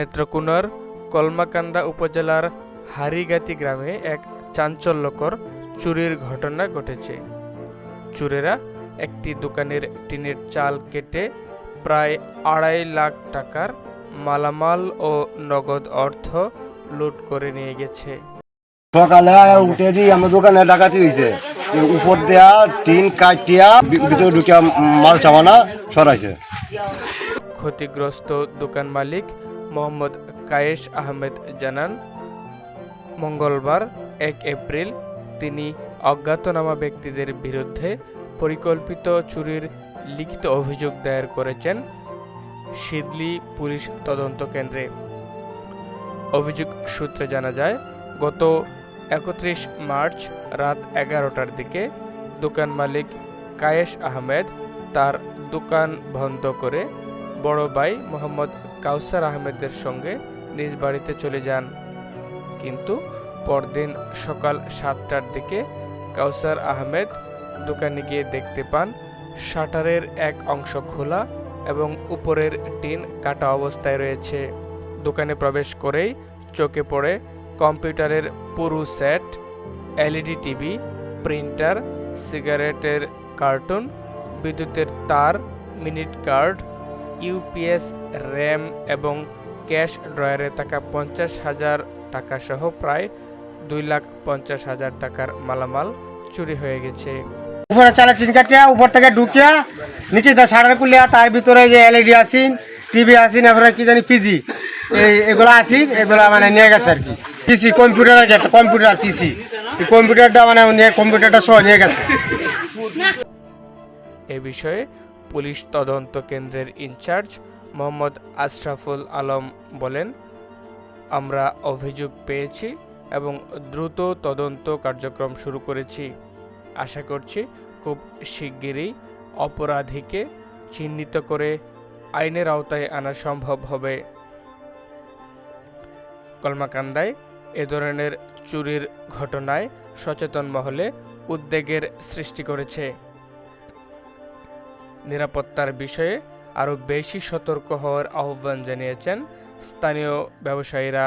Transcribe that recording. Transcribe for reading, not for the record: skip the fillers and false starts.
নেত্রকোনার কলমাকান্দা উপজেলার হারিগাতি গ্রামে এক চাঞ্চল্যকর চুরির ঘটনা ঘটেছে। চোরেরা একটি দোকানের টিনের চাল কেটে প্রায় ২.৫ লাখ টাকার মালামাল ও নগদ অর্থ লুট করে নিয়ে গেছে। সকালে উঠে দিই আমার দোকানে ডাকাতি হয়েছে, উপর দেয়া টিন কাটিয়া ভিতরে ঢুকিয়া মাল চাবানা সরাইছে। ক্ষতিগ্রস্ত দোকান মালিক মোহাম্মদ কায়েস আহমেদ জানান, মঙ্গলবার ১ এপ্রিল তিনি অজ্ঞাতনামা ব্যক্তিদের বিরুদ্ধে পরিকল্পিত চুরির লিখিত অভিযোগ দায়ের করেছেন শিদলি পুলিশ তদন্ত কেন্দ্রে। অভিযোগ সূত্রে জানা যায়, গত ৩১ মার্চ রাত ১১টার দিকে দোকান মালিক কায়েস আহমেদ তার দোকান বন্ধ করে বড় ভাই মোহাম্মদ কাউসার আহমেদের সঙ্গে নিজ বাড়িতে চলে যান। কিন্তু পরদিন সকাল ৭টার দিকে কাউসার আহমেদ দোকানে গিয়ে দেখতে পান শাটারের এক অংশ খোলা এবং উপরের টিন কাটা অবস্থায় রয়েছে। দোকানে প্রবেশ করেই চোখে পড়ে কম্পিউটারের পুরো সেট, এলইডি টিভি, প্রিন্টার, সিগারেটের কার্টুন, বিদ্যুতের তার, মিনিট কার্ড, ইউপিএস, র্যাম এবং ক্যাশ ড্রয়ারে থাকা ৫০,০০০ টাকা সহ প্রায় ২,৫০,০০০ টাকার মালামাল চুরি হয়ে গেছে। উপরে চালের টিন কাটিয়া উপর থেকে ঢুকিয়া নিচে শাটার খুলিয়া তার ভিতরে যে এলইডি আসিন, টিভি আসিন, এরপরে কি জানি পিজি এগুলো আসিন, এগুলো মানে নিয়ে গেছে আর কি। পিসি কম্পিউটার, একটা কম্পিউটার পিসি, এই কম্পিউটারটা মানে কম্পিউটারটা সহ নিয়ে গেছে। এ বিষয়ে পুলিশ তদন্ত কেন্দ্রের ইনচার্জ মোহাম্মদ আশরাফুল আলম বলেন, আমরা অভিযোগ পেয়েছি এবং দ্রুত তদন্ত কার্যক্রম শুরু করেছি। আশা করছি খুব শিগগিরই অপরাধীকে চিহ্নিত করে আইনের আওতায় আনা সম্ভব হবে। কলমাকান্দায় এ ধরনের চুরির ঘটনায় সচেতন মহলে উদ্বেগের সৃষ্টি করেছে। নিরাপত্তার বিষয়ে আরও বেশি সতর্ক হওয়ার আহ্বান জানিয়েছেন স্থানীয় ব্যবসায়ীরা।